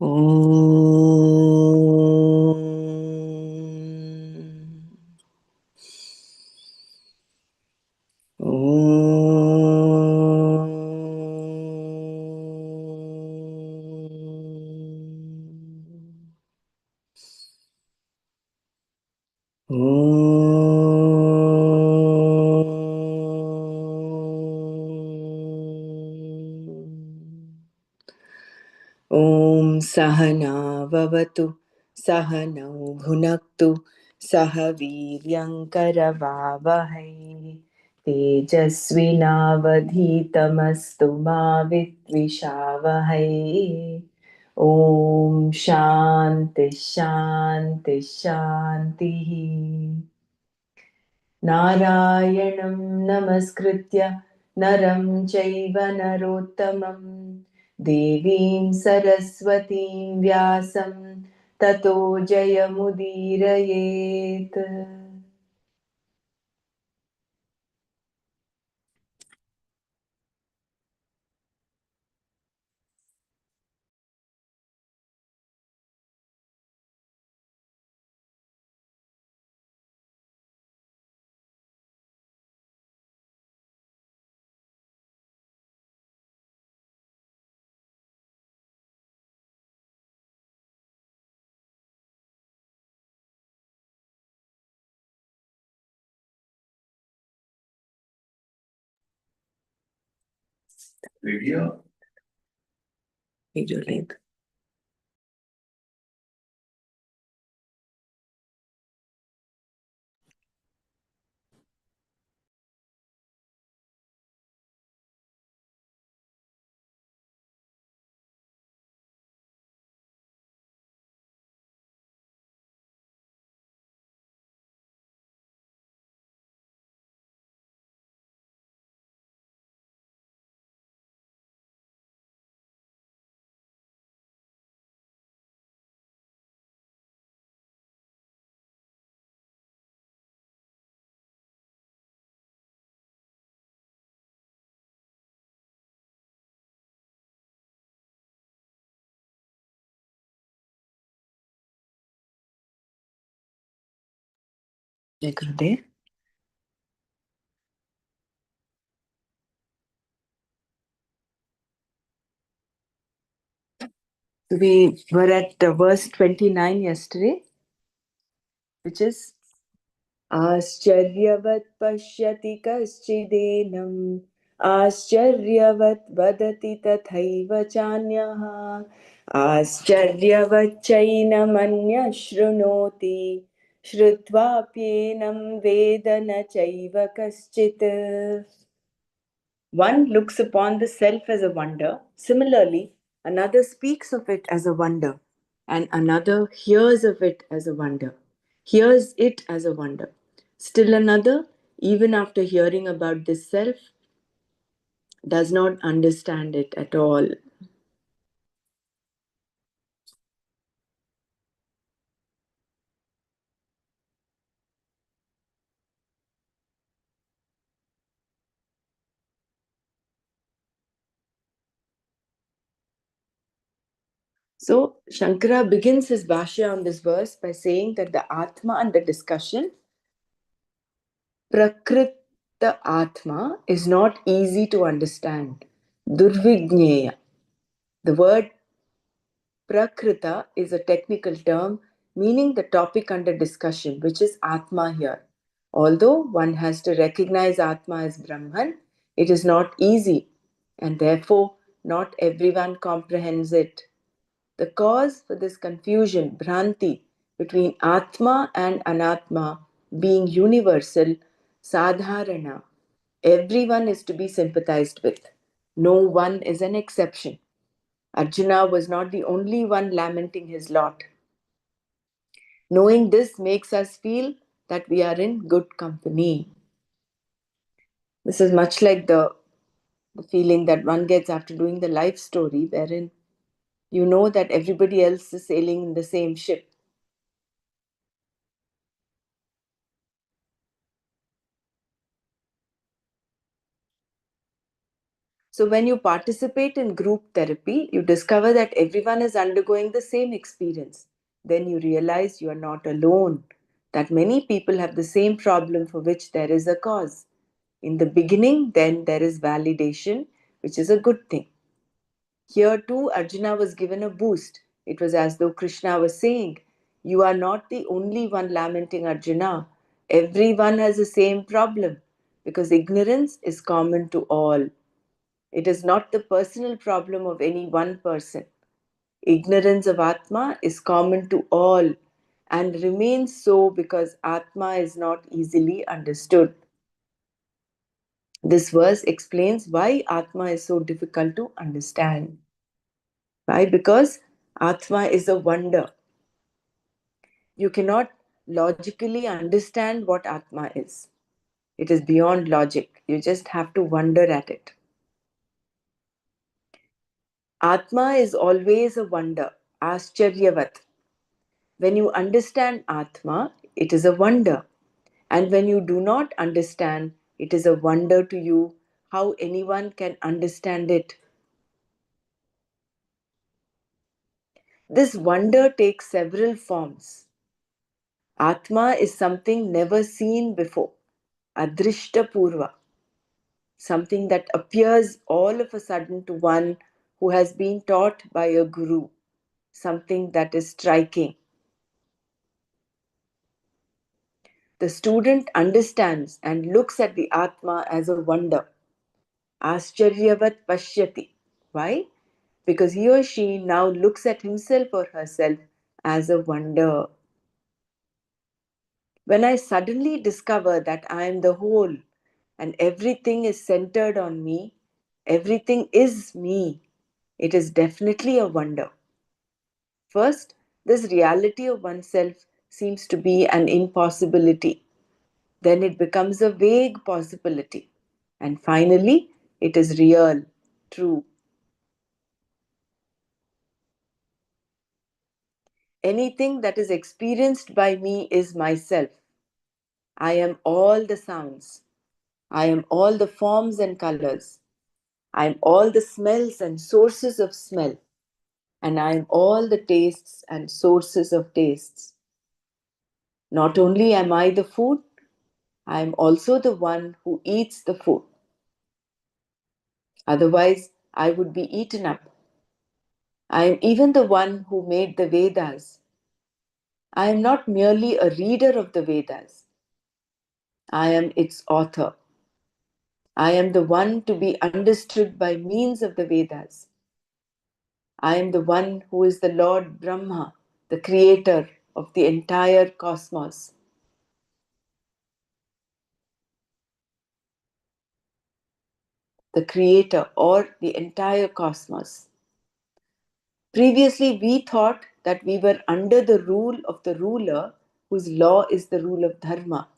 ॐ सहना भवतु सहनौ भुनक्तु सह वीर्यङ्करवावहै तेजस्विनावधीतमस्तु मा विद्विषावहै ॐ शान्ति शान्ति शान्तिः नारायणं नमस्कृत्य नरं चैव नरोत्तमं देवीं सरस्वतीं व्यासं ततो जयमुदीरयेत्। Video link. Gurudev. We were at verse 29 yesterday, which is आश्चर्यवत् पश्यति कश्चिदेनम् आश्चर्यवत् वदति तथैव चान्यः आश्चर्यवच्चैनमन्यः शृणोति श्रुत्वाप्येनं वेद न चैव कश्चित्. One looks upon the self as a wonder. Similarly, another speaks of it as a wonder, and another hears of it as a wonder, hears it as a wonder. Still another, even after hearing about this self, does not understand it at all. So, Shankara begins his Bhashya on this verse by saying that the Atma under discussion, Prakrita Atma, is not easy to understand. Durvigneya. The word Prakrita is a technical term meaning the topic under discussion, which is Atma here. Although one has to recognize Atma as Brahman, it is not easy and therefore not everyone comprehends it. The cause for this confusion, Bhranti, between Atma and Anatma being universal, Sadharana, everyone is to be sympathized with. No one is an exception. Arjuna was not the only one lamenting his lot. Knowing this makes us feel that we are in good company. This is much like the feeling that one gets after doing the life story, wherein you know that everybody else is sailing in the same ship. So, when you participate in group therapy, you discover that everyone is undergoing the same experience. Then you realize you are not alone, that many people have the same problem for which there is a cause. In the beginning, then there is validation, which is a good thing. Here too, Arjuna was given a boost. It was as though Krishna was saying, "You are not the only one lamenting, Arjuna. Everyone has the same problem because ignorance is common to all. It is not the personal problem of any one person. Ignorance of Atma is common to all and remains so because Atma is not easily understood." This verse explains why Atma is so difficult to understand. Why? Because Atma is a wonder. You cannot logically understand what Atma is. It is beyond logic. You just have to wonder at it. Atma is always a wonder, Ascharyavat. When you understand Atma, it is a wonder. And when you do not understand, it is a wonder to you how anyone can understand it. This wonder takes several forms. Atma is something never seen before, Adrishta Purva, something that appears all of a sudden to one who has been taught by a guru, something that is striking. The student understands and looks at the Atma as a wonder. Ascharyavat Pashyati. Why? Because he or she now looks at himself or herself as a wonder. When I suddenly discover that I am the whole and everything is centered on me, everything is me, it is definitely a wonder. First, this reality of oneself seems to be an impossibility. Then it becomes a vague possibility. And finally, it is real, true. Anything that is experienced by me is myself. I am all the sounds. I am all the forms and colors. I am all the smells and sources of smell. And I am all the tastes and sources of tastes. Not only am I the food, I am also the one who eats the food. Otherwise, I would be eaten up. I am even the one who made the Vedas. I am not merely a reader of the Vedas. I am its author. I am the one to be understood by means of the Vedas. I am the one who is the Lord Brahma, the creator of the entire cosmos. The creator or the entire cosmos. Previously, we thought that we were under the rule of the ruler whose law is the rule of dharma.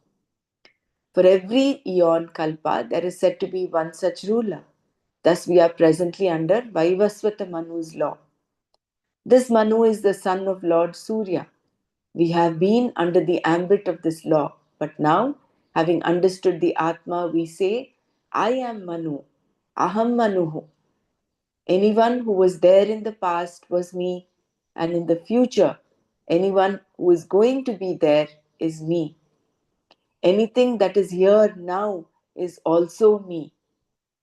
For every eon kalpa, there is said to be one such ruler. Thus, we are presently under Vaivasvata Manu's law. This Manu is the son of Lord Surya. We have been under the ambit of this law, but now, having understood the Atma, we say, I am Manu, Aham Manuhu. Anyone who was there in the past was me, and in the future, anyone who is going to be there is me. Anything that is here now is also me.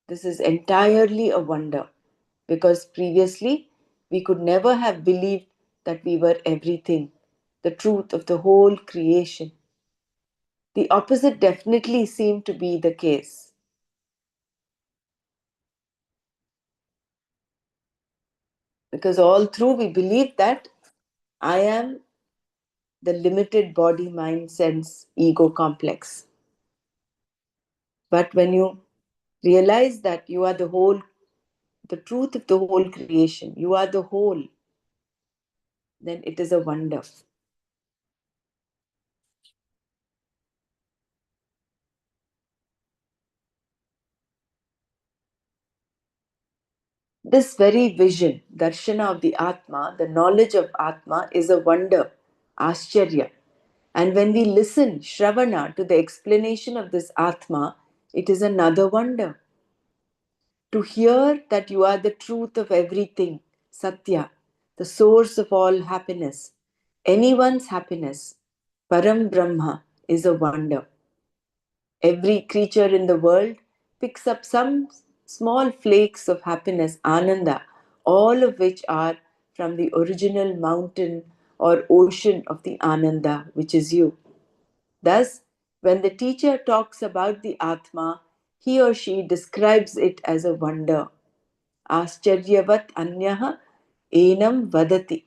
This is entirely a wonder because previously we could never have believed that we were everything, the truth of the whole creation. The opposite definitely seemed to be the case because all through we believed that I am the limited body, mind, sense, ego complex. But when you realize that you are the whole, the truth of the whole creation, you are the whole, then it is a wonder. This very vision, darshana of the Atma, the knowledge of Atma, is a wonder, ascharya. And when we listen, shravana, to the explanation of this Atma, it is another wonder. To hear that you are the truth of everything, Satya, the source of all happiness, anyone's happiness, Param Brahma, is a wonder. Every creature in the world picks up some small flakes of happiness, Ananda, all of which are from the original mountain or ocean of the Ananda, which is you. Thus, when the teacher talks about the Atma, he or she describes it as a wonder. Ascharyavat anyaha enam vadati.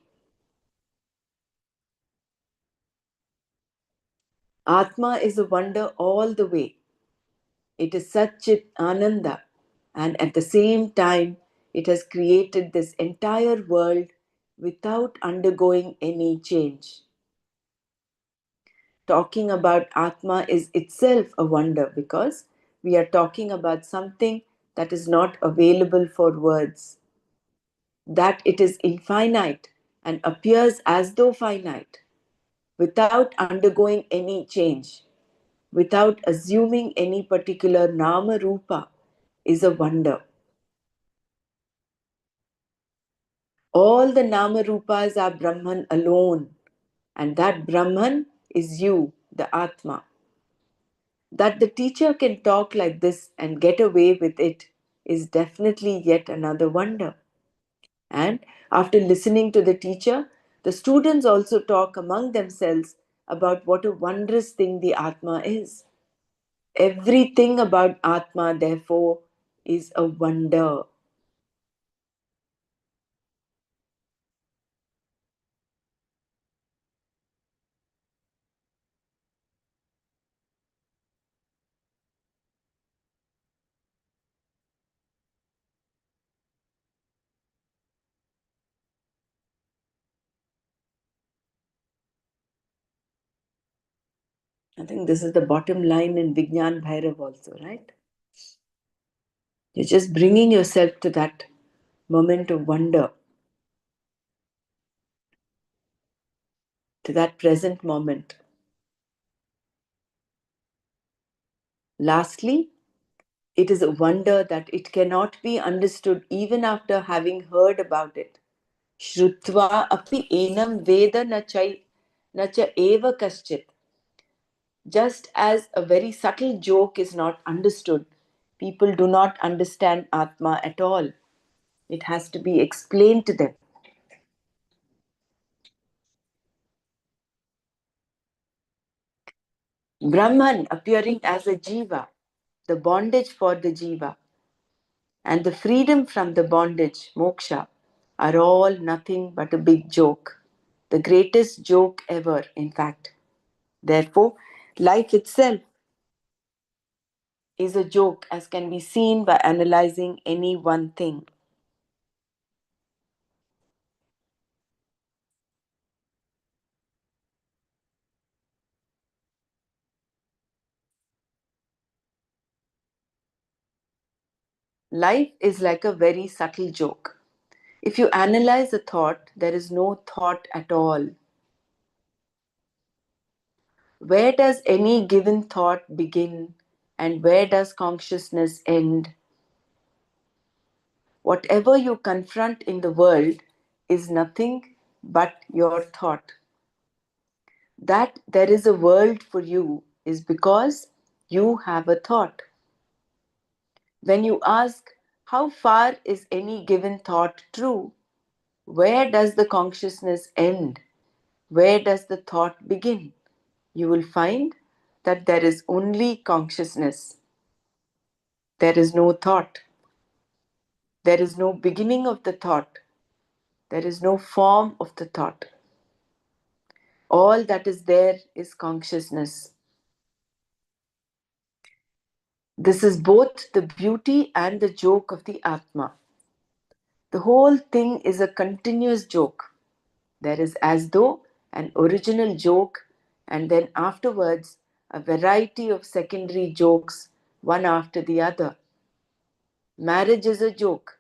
Atma is a wonder all the way. It is Satchit Ananda, and at the same time, it has created this entire world without undergoing any change. Talking about Atma is itself a wonder because we are talking about something that is not available for words, that it is infinite and appears as though finite, without undergoing any change, without assuming any particular nama rupa, is a wonder. All the nama rupas are Brahman alone, and that Brahman is you, the Atma. That the teacher can talk like this and get away with it is definitely yet another wonder. And after listening to the teacher, the students also talk among themselves about what a wondrous thing the Atma is. Everything about Atma, therefore, is a wonder. I think this is the bottom line in Vijnan Bhairav also, right? You're just bringing yourself to that moment of wonder, to that present moment. Lastly, it is a wonder that it cannot be understood even after having heard about it. Shrutva api enam veda na cha eva kaschit. Just as a very subtle joke is not understood, people do not understand Atma at all. It has to be explained to them. Brahman appearing as a jiva, the bondage for the jiva, and the freedom from the bondage, moksha, are all nothing but a big joke. The greatest joke ever, in fact. Therefore, life itself is a joke, as can be seen by analyzing any one thing. Life is like a very subtle joke. If you analyze a thought, there is no thought at all. Where does any given thought begin and where does consciousness end? Whatever you confront in the world is nothing but your thought. That there is a world for you is because you have a thought. When you ask, how far is any given thought true? Where does the consciousness end? Where does the thought begin? You will find that there is only consciousness. There is no thought. There is no beginning of the thought. There is no form of the thought. All that is there is consciousness. This is both the beauty and the joke of the Atma. The whole thing is a continuous joke. There is as though an original joke, and then afterwards a variety of secondary jokes, one after the other. Marriage is a joke,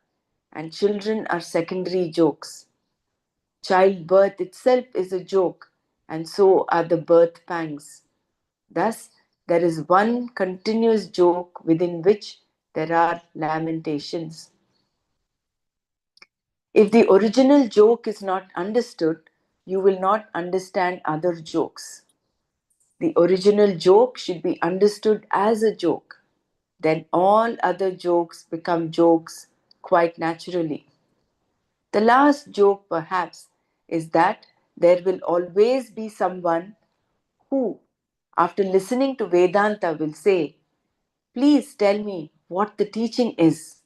and children are secondary jokes. Childbirth itself is a joke, and so are the birth pangs. Thus, there is one continuous joke within which there are lamentations. If the original joke is not understood, you will not understand other jokes. The original joke should be understood as a joke. Then all other jokes become jokes quite naturally. The last joke, perhaps, is that there will always be someone who, after listening to Vedanta, will say, "Please tell me what the teaching is."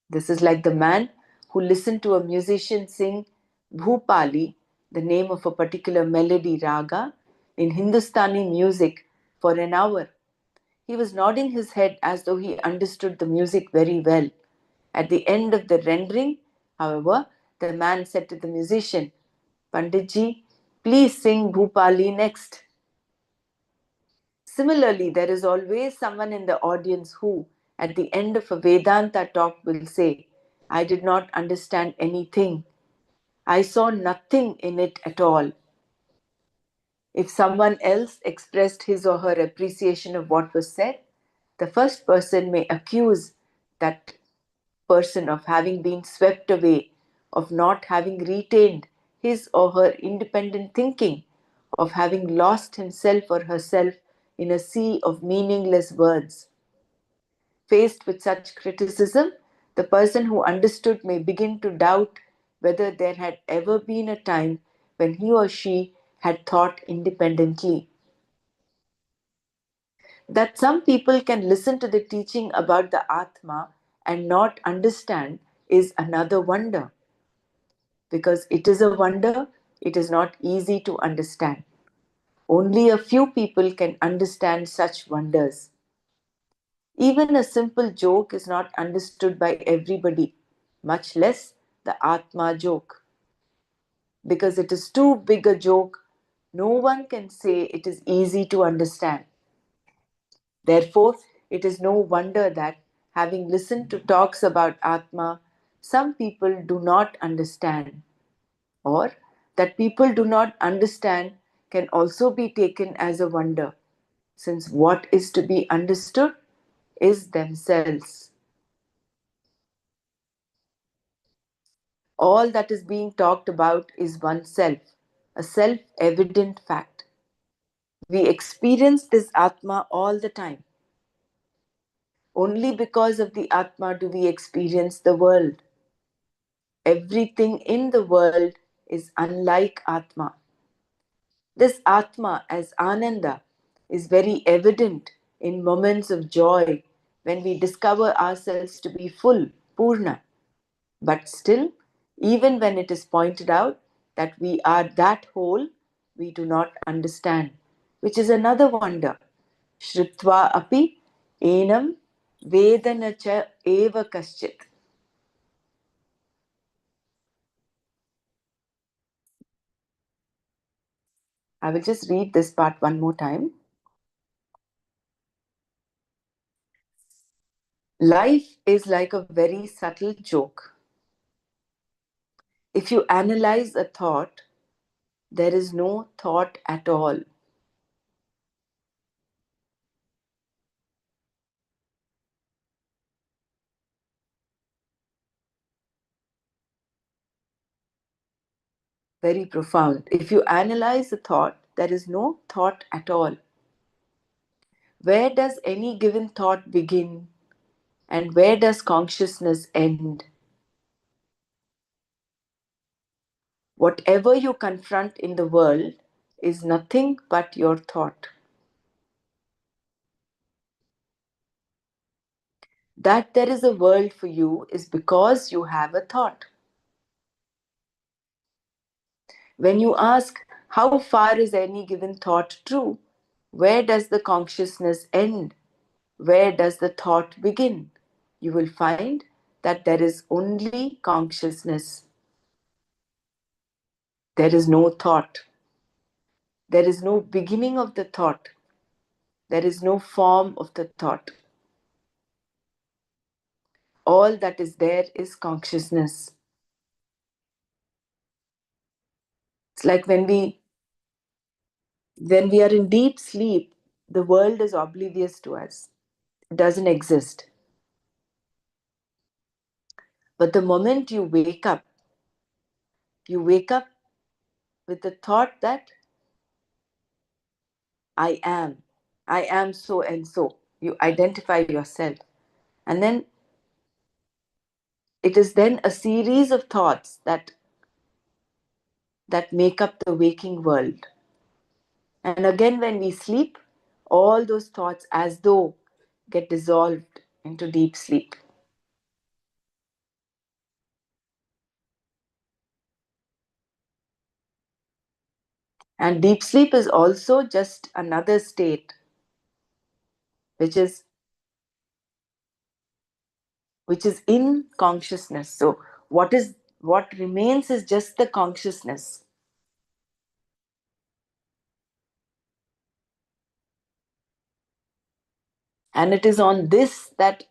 This is like the man who listened to a musician sing Bhupali, the name of a particular melody raga, in Hindustani music for an hour. He was nodding his head as though he understood the music very well. At the end of the rendering, however, the man said to the musician, "Panditji, please sing Bhupali next." Similarly, there is always someone in the audience who, at the end of a Vedanta talk, will say, "I did not understand anything. I saw nothing in it at all." If someone else expressed his or her appreciation of what was said, the first person may accuse that person of having been swept away, of not having retained his or her independent thinking, of having lost himself or herself in a sea of meaningless words. Faced with such criticism, the person who understood may begin to doubt whether there had ever been a time when he or she had thought independently. That some people can listen to the teaching about the Atma and not understand is another wonder. Because it is a wonder, it is not easy to understand. Only a few people can understand such wonders. Even a simple joke is not understood by everybody, much less the Atma joke. Because it is too big a joke, no one can say it is easy to understand. Therefore, it is no wonder that, having listened to talks about Atma, some people do not understand, or that people do not understand can also be taken as a wonder, since what is to be understood is themselves. All that is being talked about is oneself, a self evident fact. We experience this Atma all the time. Only because of the Atma do we experience the world. Everything in the world is unlike Atma. This Atma as Ananda is very evident in moments of joy when we discover ourselves to be full, Purna. But still, even when it is pointed out that we are that whole, we do not understand, which is another wonder. Shrutva api enam vedana cha eva kaschit. I will just read this part one more time. Life is like a very subtle joke. If you analyze a thought, there is no thought at all. Very profound. If you analyze a thought, there is no thought at all. Where does any given thought begin and where does consciousness end? Whatever you confront in the world is nothing but your thought. That there is a world for you is because you have a thought. When you ask, how far is any given thought true? Where does the consciousness end? Where does the thought begin? You will find that there is only consciousness. There is no thought. There is no beginning of the thought. There is no form of the thought. All that is there is consciousness. It's like when we are in deep sleep, the world is oblivious to us. It doesn't exist. But the moment you wake up with the thought that I am, I am so and so. You identify yourself. And then it is then a series of thoughts that make up the waking world. And again, when we sleep, all those thoughts as though get dissolved into deep sleep. And deep sleep is also just another state which is in consciousness. So what remains is just the consciousness. And it is on this that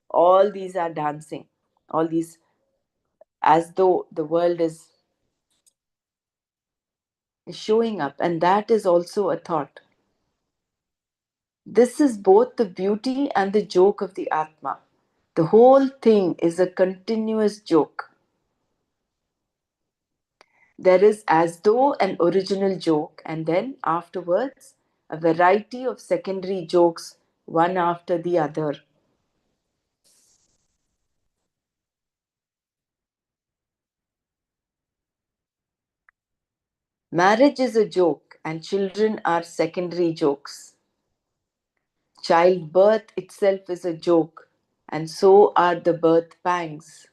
all these are dancing, all these, as though the world is showing up. And that is also a thought. This is both the beauty and the joke of the Atma. The whole thing is a continuous joke. There is as though an original joke, and then afterwards, a variety of secondary jokes, one after the other. Marriage is a joke, and children are secondary jokes. Childbirth itself is a joke, and so are the birth pangs.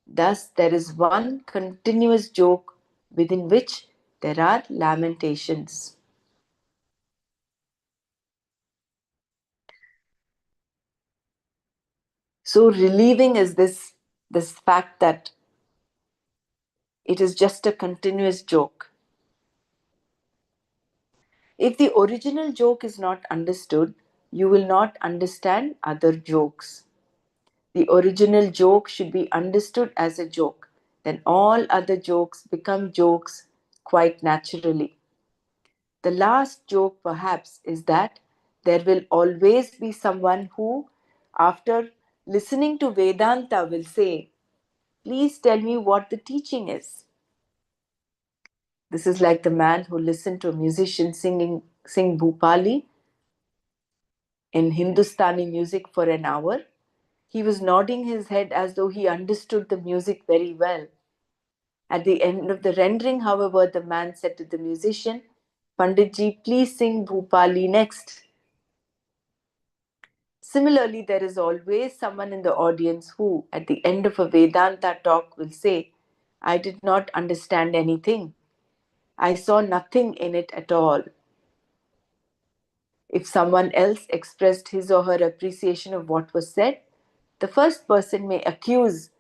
Thus, there is one continuous joke within which there are lamentations. So, relieving is this fact that it is just a continuous joke. If the original joke is not understood, you will not understand other jokes. The original joke should be understood as a joke. Then all other jokes become jokes quite naturally. The last joke, perhaps, is that there will always be someone who, after listening to Vedanta, will say, "Please tell me what the teaching is." This is like the man who listened to a musician sing Bhupali in Hindustani music for an hour. He was nodding his head as though he understood the music very well. At the end of the rendering, however, the man said to the musician, "Panditji, please sing Bhupali next." Similarly, there is always someone in the audience who, at the end of a Vedanta talk, will say, "I did not understand anything. I saw nothing in it at all." If someone else expressed his or her appreciation of what was said, the first person may accuse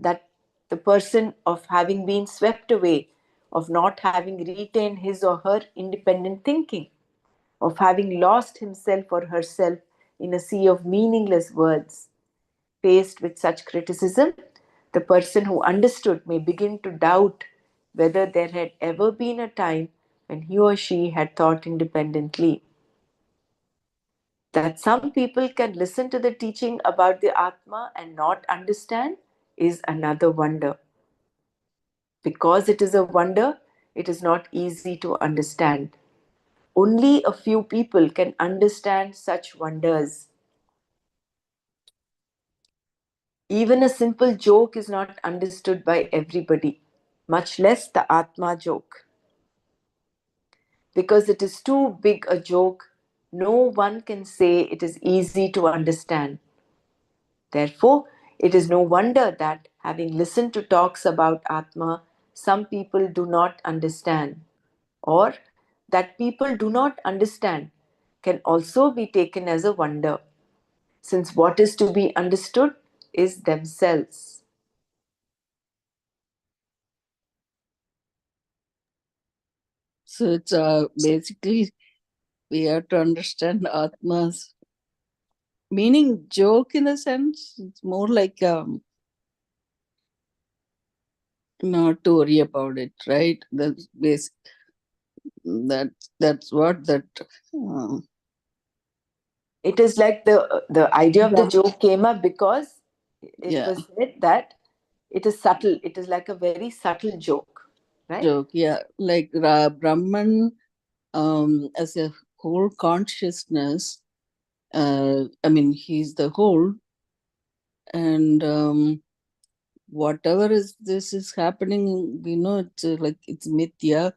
that the person of having been swept away, of not having retained his or her independent thinking, of having lost himself or herself in a sea of meaningless words. Faced with such criticism, the person who understood may begin to doubt whether there had ever been a time when he or she had thought independently. That some people can listen to the teaching about the Atma and not understand is another wonder. Because it is a wonder, it is not easy to understand. Only a few people can understand such wonders. Even a simple joke is not understood by everybody, much less the Atma joke. Because it is too big a joke, no one can say it is easy to understand. Therefore, it is no wonder that, having listened to talks about Atma, some people do not understand, or that people do not understand can also be taken as a wonder, since what is to be understood is themselves. So it's basically we have to understand Atma's meaning. Joke in a sense, it's more like not to worry about it, right? That's basic. That that's what that. It is like the idea of the joke came up because It Yeah, was said that it is subtle. It is like a very subtle joke, right? joke. Yeah, like Brahman, as a whole consciousness. I mean, he's the whole, and whatever is this is happening, we know it's like it's mithya,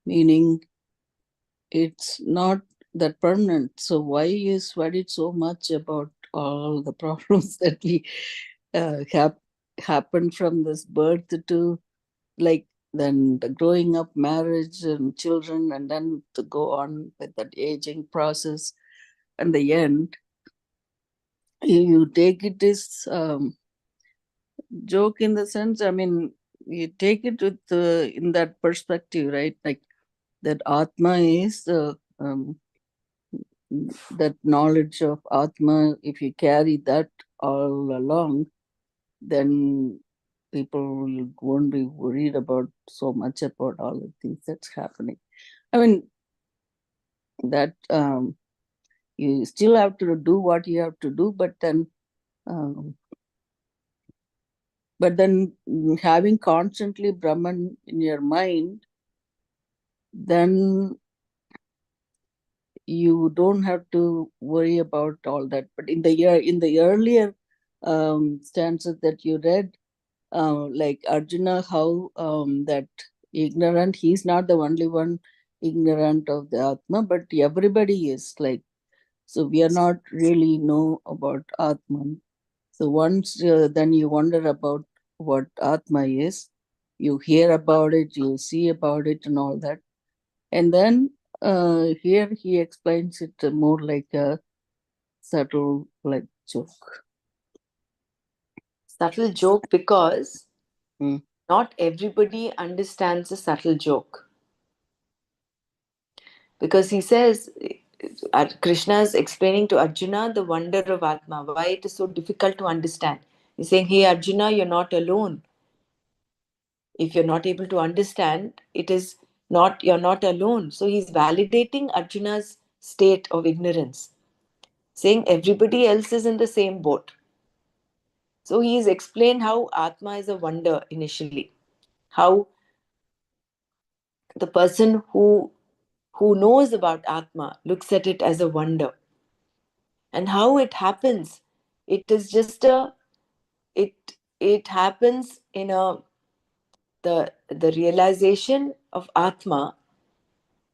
meaning it's not that permanent. So why is worried so much about all the problems that we have happen from this birth to, like, then the growing up, marriage and children, and then to go on with that aging process, and the end, you take it as joke in the sense, I mean, you take it with in that perspective, right? Like that Atma is that knowledge of Atma. If you carry that all along, then people won't be worried about so much about all the things that's happening. I mean, that you still have to do what you have to do, um, but then having constantly Brahman in your mind, then you don't have to worry about all that. But in the earlier stanzas that you read, like Arjuna, how that ignorant, he's not the only one ignorant of the Atma, but everybody is like, so we are not really know about Atman. So once then you wonder about what Atma is, you hear about it, you see about it, and all that. And then here he explains it more like a subtle, like joke. Subtle joke because Mm. not everybody understands a subtle joke. Because he says, Krishna is explaining to Arjuna the wonder of Atma, why it is so difficult to understand. He's saying, hey Arjuna, you're not alone. If you're not able to understand, it is not, you're not alone. So he's validating Arjuna's state of ignorance, saying everybody else is in the same boat. So he has explained how Atma is a wonder initially, how the person who knows about Atma looks at it as a wonder, and how it happens. It is just a it happens in a the realization of Atma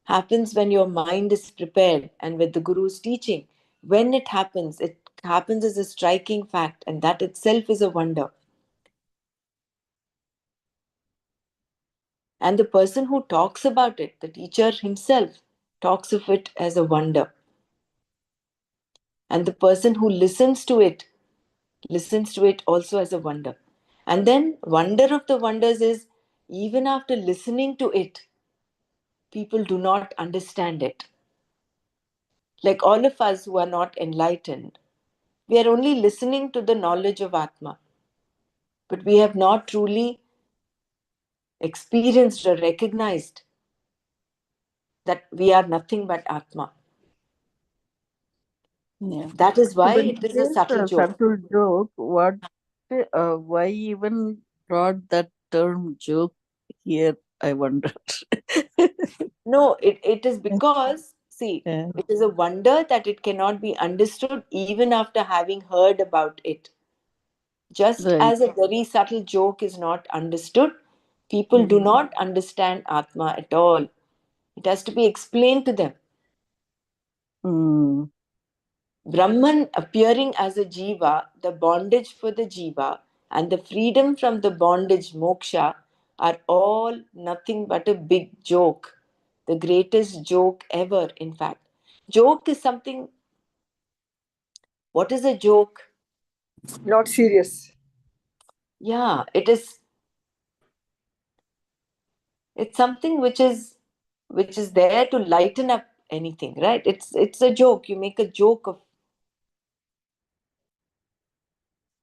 happens when your mind is prepared and with the Guru's teaching. When it happens as a striking fact, and that itself is a wonder. And the person who talks about it, the teacher himself, talks of it as a wonder. And the person who listens to it also as a wonder. And then, wonder of the wonders is even after listening to it, people do not understand it. Like all of us who are not enlightened, we are only listening to the knowledge of Atma, but we have not truly experienced or recognized that we are nothing but Atma. Yeah. That is So why when it he is a says subtle a joke. subtle joke, why even brought that term joke here? I wondered. No, it is because, see, Yeah. it is a wonder that it cannot be understood even after having heard about it. Just Right. as a very subtle joke is not understood, people do Mm. not understand Atma at all. It has to be explained to them. Mm. Brahman appearing as a jiva, the bondage for the jiva, and the freedom from the bondage moksha are all nothing but a big joke. The greatest joke ever, in fact. Joke is something, what is a joke? Not serious. Yeah, it's something which is there to lighten up anything, right? It's a joke. You make a joke of.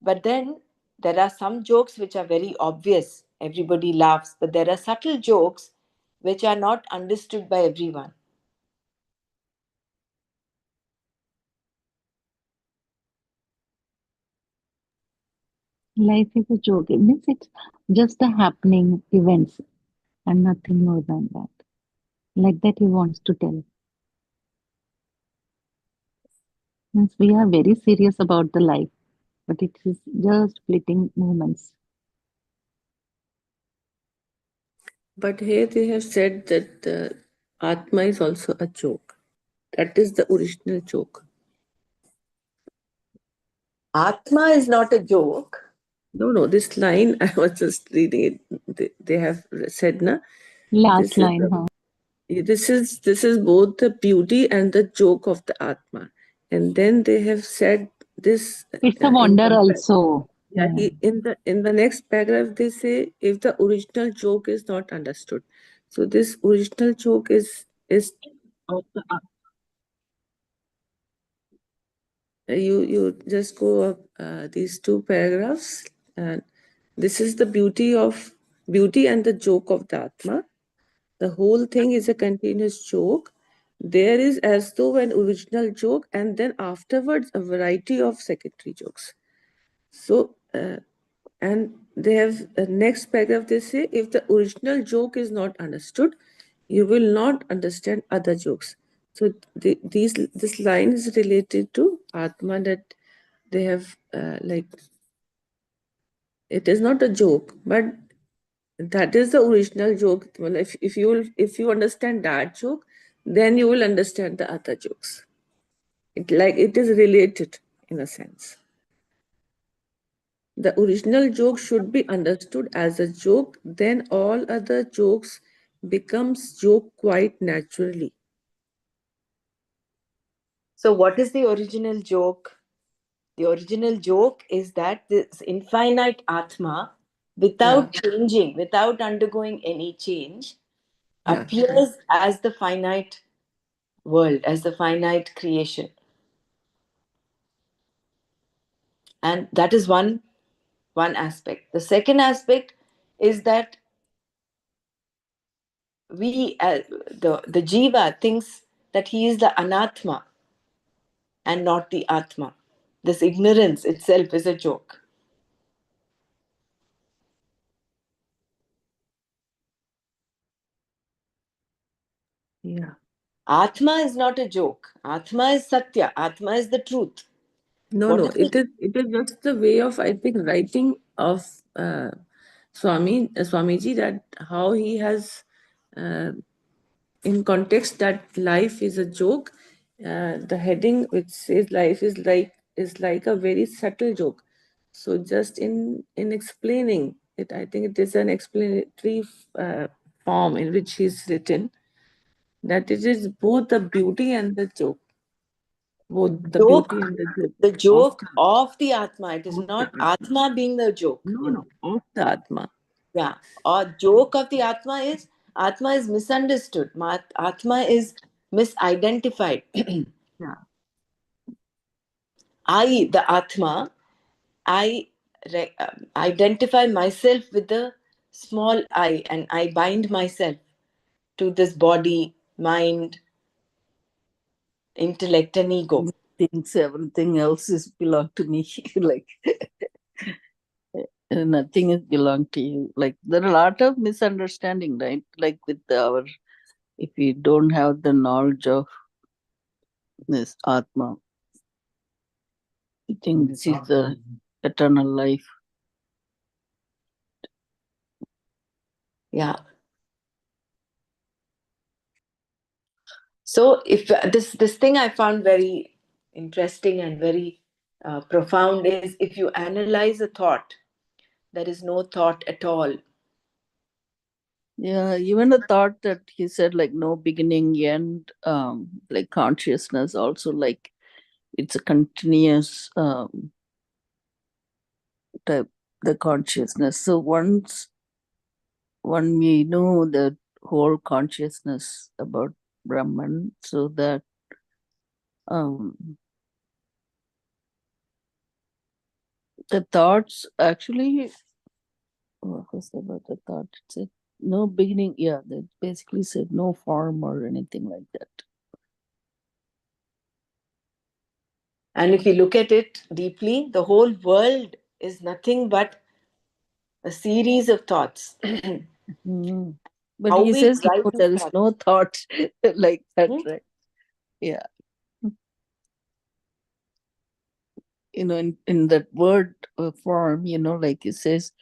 But then there are some jokes which are very obvious. Everybody laughs. But there are subtle jokes which are not understood by everyone. Life is a joke. It means it's just the happening events and nothing more than that. Like that he wants to tell. Means we are very serious about the life, but it is just fleeting moments. But here they have said that the Atma is also a joke. That is the original joke. Atma is not a joke. No, no, this line I was just reading it. They have said, na, Last this is line, huh? this is both the beauty and the joke of the Atma. And then they have said this It's a in wonder the also. yeah, in the next paragraph they say if the original joke is not understood. So this original joke is of the you just go up these two paragraphs, and this is the beauty and the joke of the Atma. The whole thing is a continuous joke. There is as though an original joke, and then afterwards a variety of secondary jokes. So, and they have next paragraph they say if the original joke is not understood, you will not understand other jokes. So this line is related to Atma, that they have like it is not a joke, but that is the original joke. Well, if you understand that joke, then you will understand the other jokes. It is related in a sense. The original joke should be understood as a joke, then all other jokes becomes joke quite naturally. So what is the original joke? The original joke is that this infinite Atma, without changing, without undergoing any change, appears as the finite world, as the finite creation. And that is one aspect. The second aspect is that we the jiva thinks that he is the anatma and not the atma. This ignorance itself is a joke. Yeah. Atma is not a joke. Atma is satya. Atma is the truth. No, what no, it is just the way of I think writing of Swamiji, that how he has in context that life is a joke. The heading which says life is like a very subtle joke. So just in explaining it, I think it is an explanatory form in which he's written that it is both the beauty and the joke. Both the joke, beauty and the joke of the Atma. It is not Atma being the joke. No, of the Atma. Yeah. Or joke of the Atma is misunderstood. Atma is misidentified. Yeah. The Atma, I identify myself with the small I, and I bind myself to this body, mind, intellect, and ego. Thinks everything else is belong to me. Like nothing is belong to you. Like there are a lot of misunderstanding, right? Like with our, if we don't have the knowledge of this Atma, I think this is the eternal life. Yeah. So if this thing I found very interesting and very profound is if you analyze a thought, there is no thought at all. Yeah, even the thought that he said, like no beginning, end, like consciousness also, like it's a continuous type, the consciousness. So once one we know the whole consciousness about Brahman, so that um the thoughts actually, what was about the thought? It said no beginning, yeah, they basically said no form or anything like that. And if you look at it deeply, the whole world is nothing but a series of thoughts. Mm. But How he we says, write no, these there is thoughts. no thought like that, Hmm? right? Yeah. In that word form, like it says,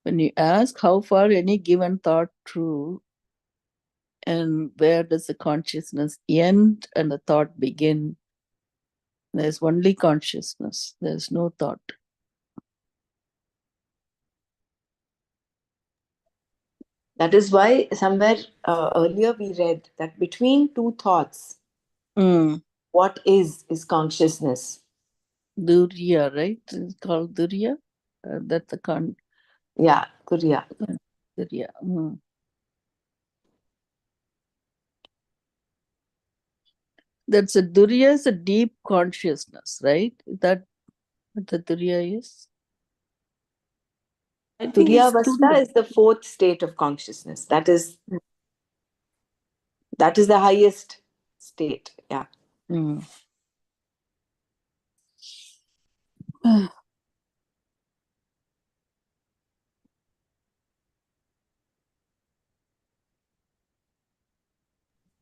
when you ask how far any given thought true, and where does the consciousness end and the thought begin, there's only consciousness. There's no thought. That is why somewhere earlier we read that between two thoughts, Mm. what is consciousness? Durya, right? It's called Durya. That's the Yeah, Kuriya. Durya. Mm. That's a Durya is a deep consciousness, right? Is that what the Durya is? I think Turiya it's Avastha Turiya. is the fourth state of consciousness. That is the highest state. Yeah. Mm.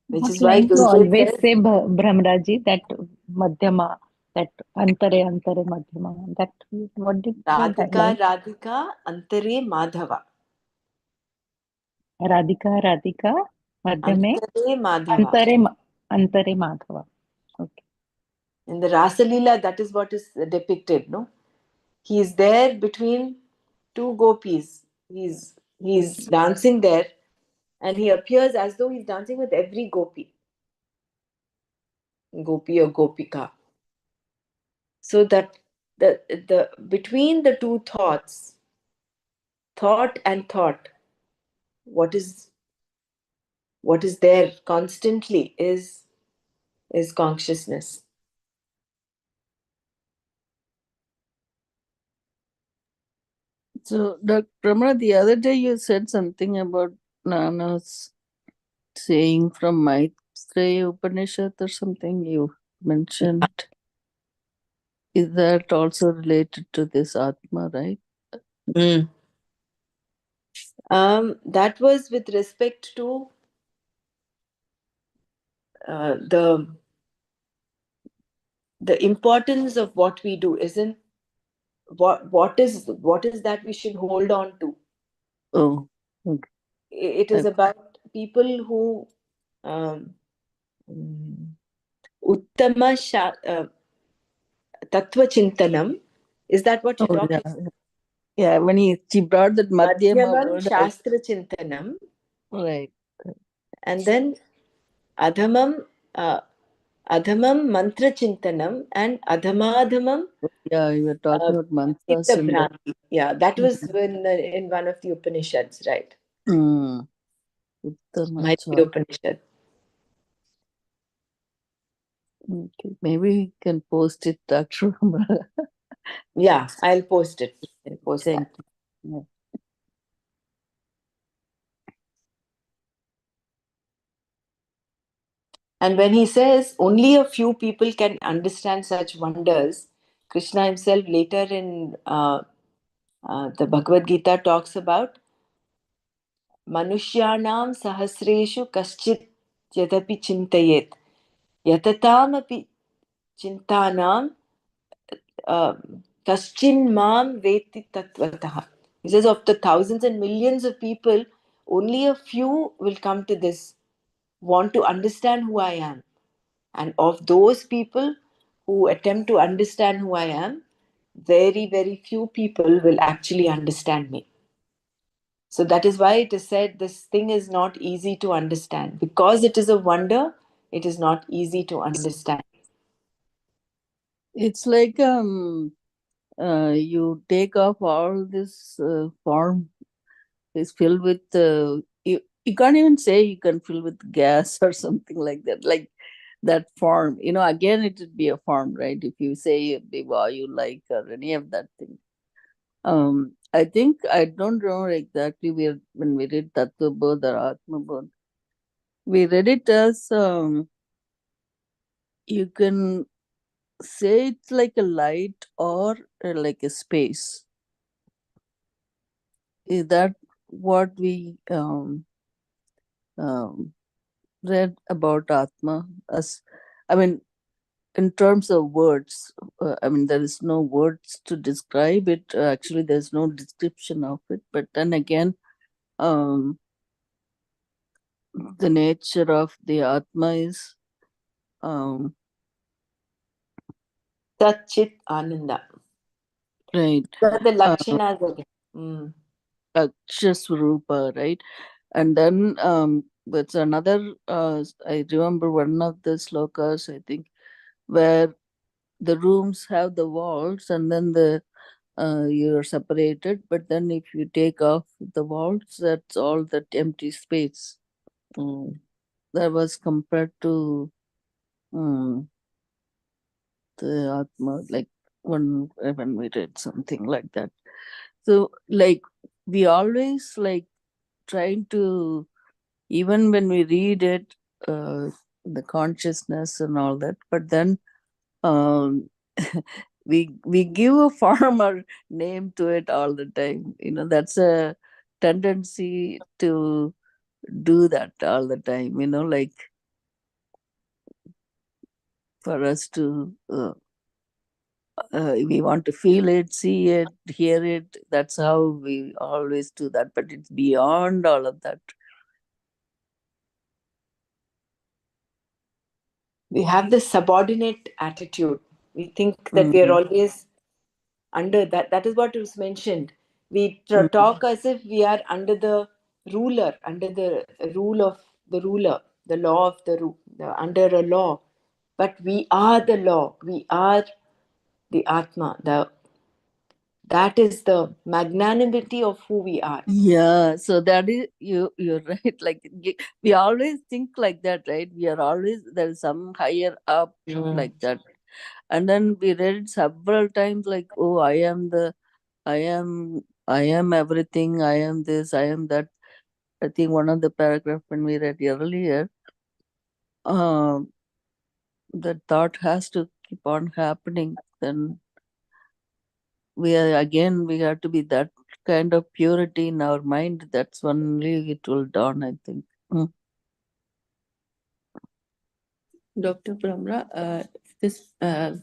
Which Not is why trying to Gurudev always says say Brahmaraji that Madhyama, that Antare Madhyama, that what did that Radhika line? Radhika Antare Madhava. Radhika, Madhyame, Antare Madhava. Antare Madhava. Okay. In the Rasa Leela, that is what is depicted, no? He is there between two gopis. He's dancing there, and he appears as though he's dancing with every gopi or gopika. So that the between the two thoughts, thought and thought, what is there constantly is consciousness. So, Dr. Pramana, the other day you said something about Nana's saying from Maitreya Upanishad or something you mentioned. Is that also related to this Atma, right? Mm. That was with respect to the importance of what we do. Isn't what is that we should hold on to? Oh, okay. It is about people who um, uttama tattva chintanam. Is that what you're Oh, talking? yeah. Yeah, when she brought that Madhyama Madhyamam word, shastra chintanam, right. and then adhamam uh, adhamam mantra chintanam, and adhamadhamam Yeah, you were talking about mantras chitta and that. bhranti. Yeah, that was when in one of the Upanishads, right? Mm. Uttama Might be cha. Upanishad. Okay. Maybe you can post it, Dr. Pramana. Yeah, I'll post it. I'll post Thank that. you. Yeah. And when he says only a few people can understand such wonders, Krishna himself later in the Bhagavad Gita talks about Manushyanam sahasreshu kaschit yadapi chintayet yatatam api chintanam kaschin mam veti tatvatah. He says of the thousands and millions of people, only a few will come to this, want to understand who I am. And of those people who attempt to understand who I am, very, very few people will actually understand me. So that is why it is said this thing is not easy to understand. Because it is a wonder, it is not easy to understand. It's like you take off all this form is filled with you can't even say you can fill with gas or something like that, like that form, again it would be a form, right? If you say the you like or any of that thing. I think I don't remember exactly where when we read Tattva Bodh or Atma Bodh, we read it as you can say it's like a light or like a space. is that what we read about Atma? As, I mean, in terms of words, I mean, there is no words to describe it. Actually, there's no description of it. But then again, um, the nature of the Atma is um, Satchit Ananda. right, The Lakshanas again. Akshaswarupa, right? And then there's another, I remember one of the slokas, I think, where the rooms have the walls and then you're separated, but then if you take off the walls, that's all that empty space. Mm. That was compared to mm, the Atma, like when we read something like that. So like we always like trying to, even when we read it, the consciousness and all that, but then um, we give a form or name to it all the time. That's a tendency to do that all the time. Like for us to, we want to feel it, see it, hear it. That's how we always do that. But it's beyond all of that. We have this subordinate attitude. We think that we are Mm, always under that. That is what was mentioned. We mm. talk as if we are under the ruler, under the rule of the ruler, the law of under a law. But we are the law. We are the Atma. That is the magnanimity of who we are. Yeah, so that is you're right. Like we always think like that, right? We are always, there is some higher up like that. And then we read it several times like, oh, I am everything, I am this, I am that. I think one of the paragraph when we read earlier, um that thought has to keep on happening. Then we have to be that kind of purity in our mind. That's only it will dawn, I think. Mm. Dr. Pramra,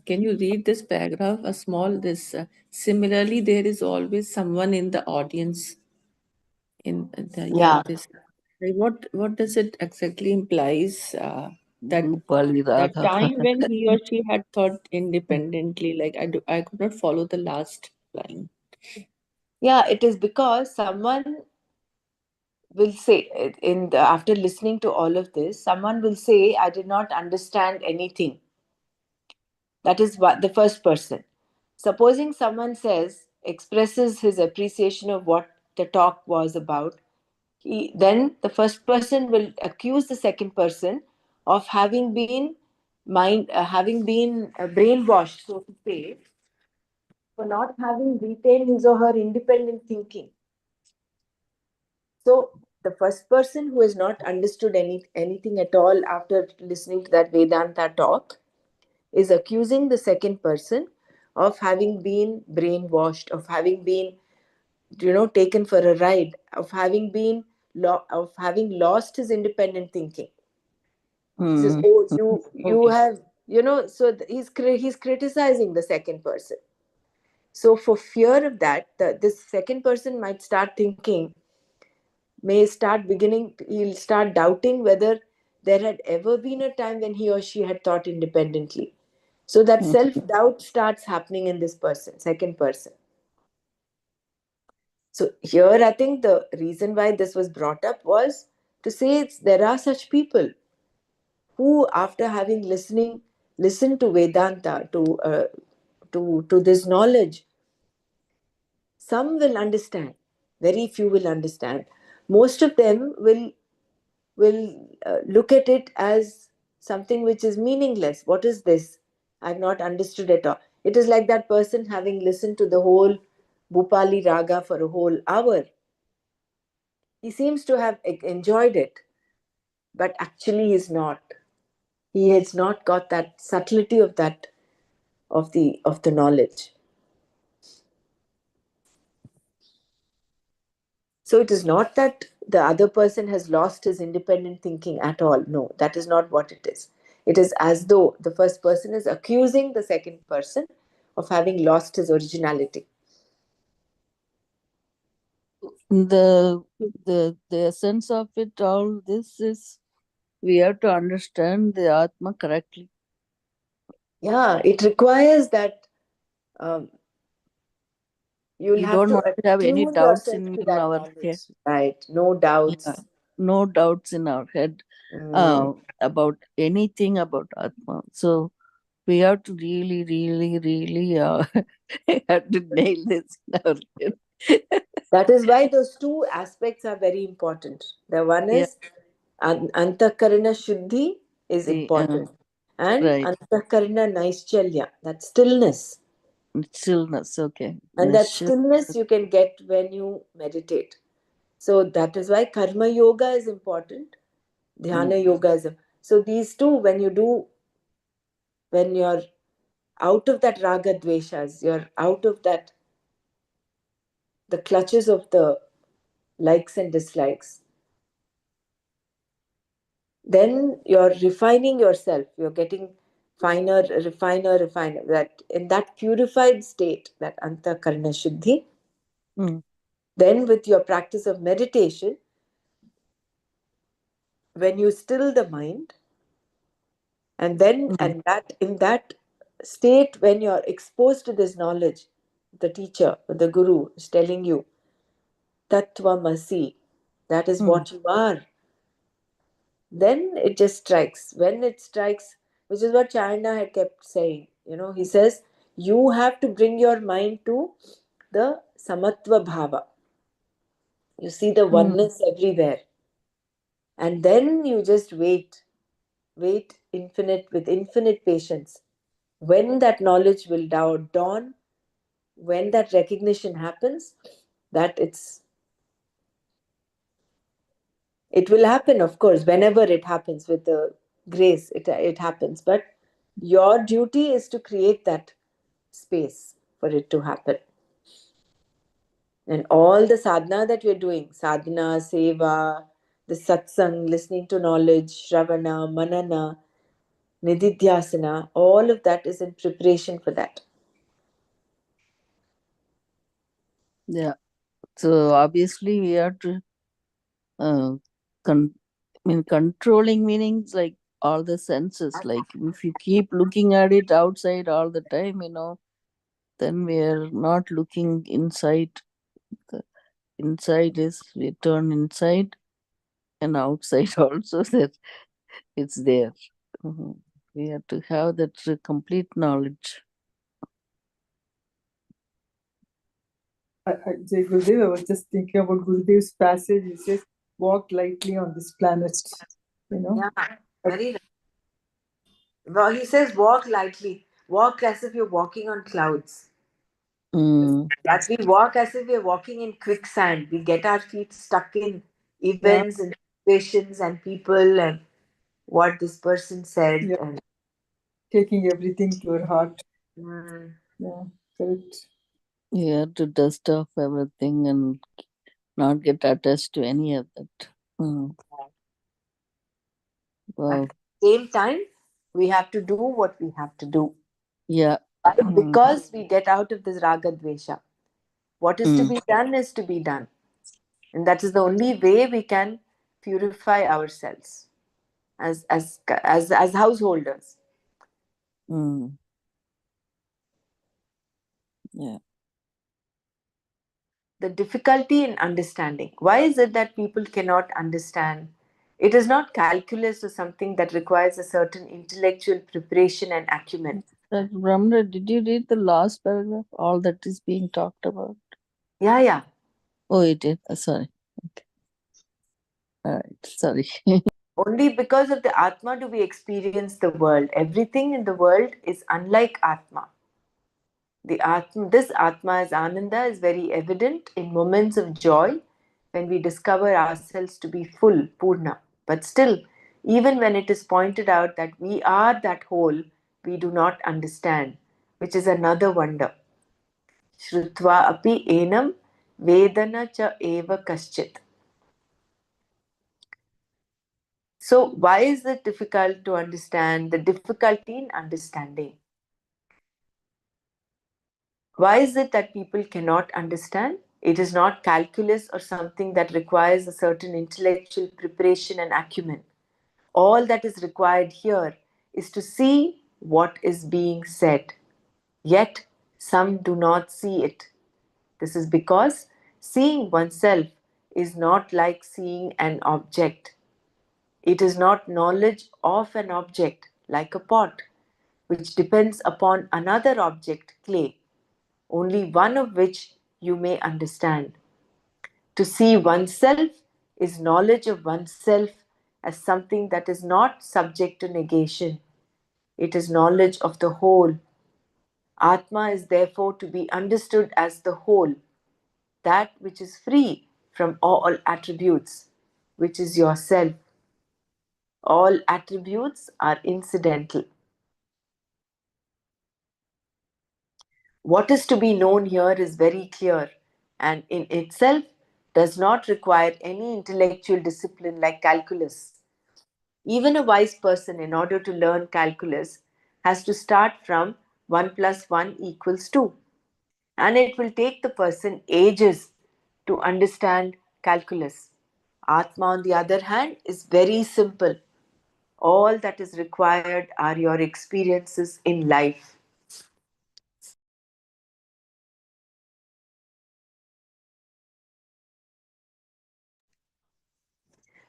can you read this paragraph? A small this. Similarly, there is always someone in the audience. Yeah. This. What does it exactly implies? That Bhupali that Radha. time when he or she had thought independently. Like I could not follow the last line. Yeah, it is because someone will say after listening to all of this, someone will say, I did not understand anything. That is what the first person. Supposing someone expresses his appreciation of what the talk was about, then the first person will accuse the second person of having been brainwashed, so to say, for not having retained his or her independent thinking. So the first person who has not understood anything at all after listening to that Vedanta talk is accusing the second person of having been brainwashed, of having been, taken for a ride, of having of having lost his independent thinking. He says, Mm. "Oh, you Okay. have, So he's criticizing the second person. So for fear of that, this second person might start thinking, he'll start doubting whether there had ever been a time when he or she had thought independently. So that Mm. self doubt starts happening in this person, second person. So here, I think the reason why this was brought up was to say there are such people who, after having listened to Vedanta, to this knowledge, some will understand, very few will understand. Most of them will look at it as something which is meaningless. What is this? I've not understood at all. It is like that person having listened to the whole Bhupali Raga for a whole hour. He seems to have enjoyed it, but actually is not. He has not got that subtlety of the knowledge. So it is not that the other person has lost his independent thinking at all. No, that is not what it is. It is as though the first person is accusing the second person of having lost his originality. The the essence of it all, this is, we have to understand the Atma correctly. Yeah, it requires that um, you'll You have don't to want to have any attune doubts yourself in to that our head. knowledge. Right, no Yeah. doubts. No doubts in our head Mm. about anything about Atma. So we have to really, really, really have to nail this in our head. That is why those two aspects are very important. The one Yeah, is antakarana shuddhi is the important, and right. antakarana naischalya, that stillness. Stillness, okay. And that Nishya- stillness you can get when you meditate. So that is why karma yoga is important, mm, dhyana yoga is. So these two, when you do, when you're out of that raga dveshas, you're out of that, the clutches of the likes and dislikes, then you're refining yourself. You're getting finer, refiner. That in that purified state, that antakarana shuddhi, mm, then with your practice of meditation, when you still the mind, and then mm, and that in that state, when you're exposed to this knowledge, the teacher, the guru is telling you, Tattvamasi, that is mm, what you are. Then it just strikes. When it strikes, which is what China had kept saying, he says, you have to bring your mind to the samatva bhava. You see the mm, oneness everywhere. And then you just wait infinite with infinite patience. When that knowledge will dawn, when that recognition happens, that it will happen, of course, whenever it happens with the grace, it happens. But your duty is to create that space for it to happen. And all the sadhana that we're doing, sadhana, seva, the satsang, listening to knowledge, shravana, manana, nididhyasana, all of that is in preparation for that. yeah. So obviously we have to uh, controlling meanings like all the senses. Like if you keep looking at it outside all the time, then we are not looking inside. The inside is, we turn inside, and outside also that it's there. Mhm. We have to have that complete knowledge. Jai Gurudev, I was just thinking about Gurudev's passage. He says, walk lightly on this planet. Yeah, very right. Well, he says, walk lightly, walk as if you're walking on clouds. Mm. That we walk as if we're walking in quicksand. We get our feet stuck in Yeah, events and situations and people and what this person said. Yeah, And taking everything to your heart. mm, Yeah, correct. you have to dust off everything and not get attached to any of that. Mm. at Wow. the same time, we have to do what we have to do. Yeah. Why? Mm. Because we get out of this raga dvesha. What is to Mm. be done is to be done. And that is the only way we can purify ourselves as householders. Mm. Yeah. The difficulty in understanding. Why is it that people cannot understand? It is not calculus or something that requires a certain intellectual preparation and acumen. Brahma, did you read the last paragraph? All that is being talked about. Yeah, yeah. Oh, you did. Sorry. Okay. All right. Sorry. Only because of the Atma do we experience the world. Everything in the world is unlike Atma. This Atma as Ananda is very evident in moments of joy when we discover ourselves to be full, Purna. But still, even when it is pointed out that we are that whole, we do not understand, which is another wonder. Shrutva api enam Vedana cha eva kaschit. So, why is it difficult to understand? The difficulty in understanding. Why is it that people cannot understand? It is not calculus or something that requires a certain intellectual preparation and acumen. All that is required here is to see what is being said. Yet, some do not see it. This is because seeing oneself is not like seeing an object. It is not knowledge of an object like a pot, which depends upon another object, clay, only one of which you may understand. To see oneself is knowledge of oneself as something that is not subject to negation. It is knowledge of the whole. Atma is therefore to be understood as the whole, that which is free from all attributes, which is yourself. All attributes are incidental. What is to be known here is very clear and in itself does not require any intellectual discipline like calculus. Even a wise person, in order to learn calculus, has to start from 1 plus 1 equals 2. And it will take the person ages to understand calculus. Atma, on the other hand, is very simple. All that is required are your experiences in life.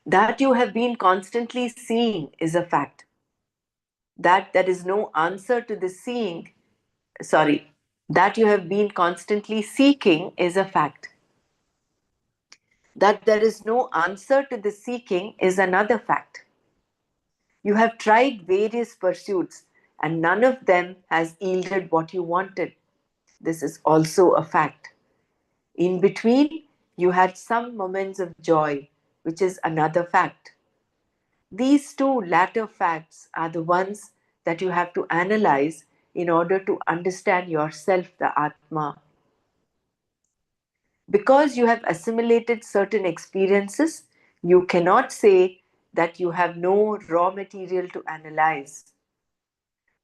That you have been constantly seeing is a fact. That there is no answer to the seeing, sorry, that you have been constantly seeking is a fact. That there is no answer to the seeking is another fact. You have tried various pursuits and none of them has yielded what you wanted. This is also a fact. In between, you had some moments of joy, which is another fact. These two latter facts are the ones that you have to analyze in order to understand yourself, the Atma. Because you have assimilated certain experiences, you cannot say that you have no raw material to analyze.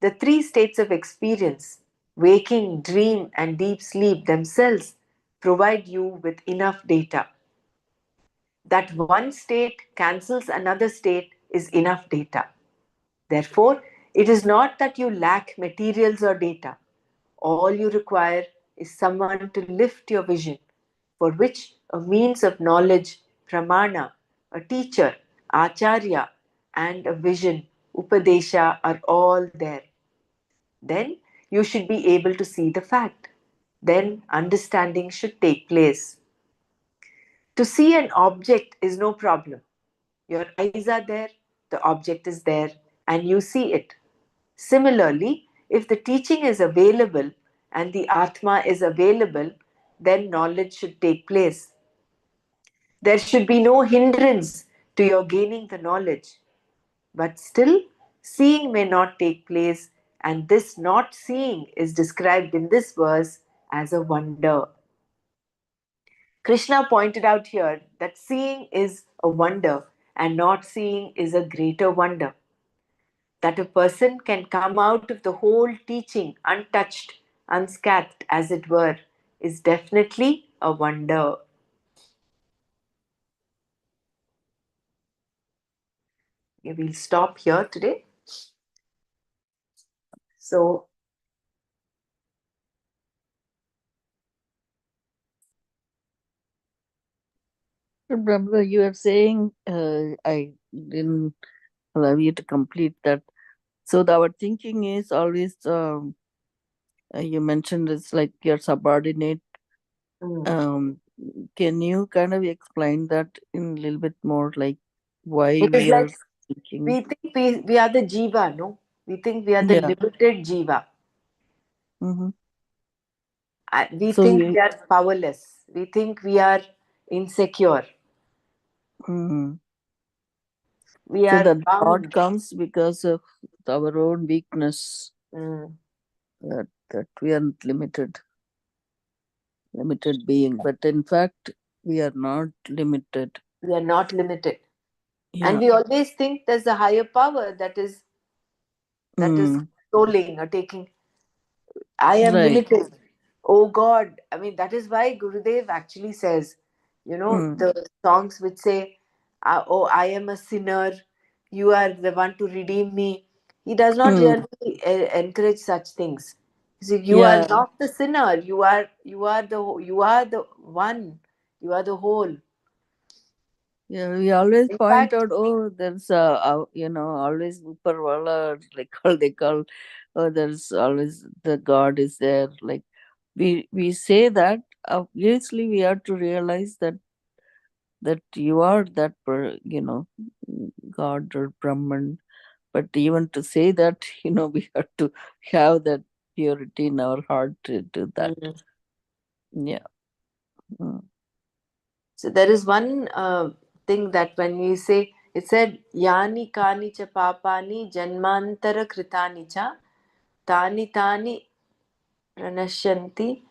The three states of experience, waking, dream, and deep sleep themselves, provide you with enough data. That one state cancels another state is enough data. Therefore, it is not that you lack materials or data. All you require is someone to lift your vision, for which a means of knowledge, pramana, a teacher, acharya, and a vision, upadesha, are all there. Then you should be able to see the fact. Then understanding should take place. To see an object is no problem. Your eyes are there, the object is there, and you see it. Similarly, if the teaching is available and the Atma is available, then knowledge should take place. There should be no hindrance to your gaining the knowledge. But still, seeing may not take place, and this not seeing is described in this verse as a wonder. Krishna pointed out here that seeing is a wonder and not seeing is a greater wonder. That a person can come out of the whole teaching untouched, unscathed, as it were, is definitely a wonder. Okay, we'll stop here today. So, Brahma, you are saying, I didn't allow you to complete that. So our thinking is always, you mentioned it's like your subordinate. Um, can you kind of explain that in a little bit more, like why it is we are like thinking? we think we are the jiva, no? We think we are the Yeah. limited jiva. Mm-hmm. We So think we, we are powerless. We think we are insecure. mm, We so are that thought bound. comes because of our own weakness, Mm. that we are limited. limited being, but in fact, we are not limited. We are not limited. And Yeah. we always think there's a higher power that is Mm. controlling or taking. I am Right. limited. Oh God. I mean, that is why Gurudev actually says, Mm. the songs which say, oh, I am a sinner, you are the one to redeem me. He does not Mm. really encourage such things. He says, you are Yeah. not the sinner, you are the one, you are the whole. Yeah, we always In point fact, out, oh, there's always Uparwala, like how they call, oh, there's always the God is there. Like we say that, obviously we have to realize that you are that, God or Brahman. But even to say that, we have to have that purity in our heart to do that. Mhm. Yeah. Mm. So there is one thing that when we say, it said, Yani kani cha papani janmantara kritani cha tani tani pranashyanti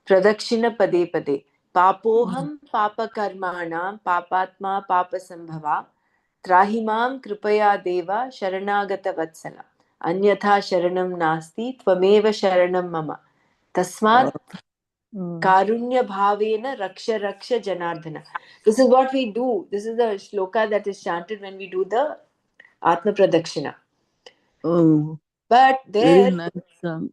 pradakshina pade pade. Mm. Papoham papa karmanam papatma papa sambhava trahimam kripaya deva sharanagata vatsala anyatha sharanam nasti tvameva sharanam mama Oh. tasmat Mm. Karunya bhavena raksha raksha janardhana. This is what we do. This is the shloka that is chanted when we do the Atma Pradakshina. Oh, But very there, nice song.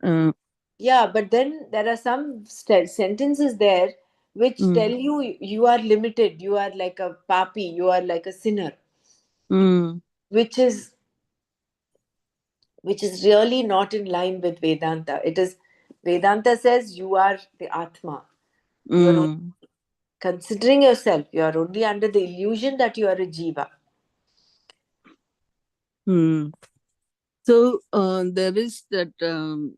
yeah, but then there are some sentences there which Mm. tell you you are limited, you are like a papi, you are like a sinner, Mm. which is which is really not in line with Vedanta. It is Vedanta says you are the Atma. You are only Mm. considering yourself. You are only under the illusion that you are a jiva. Mm. So there is that,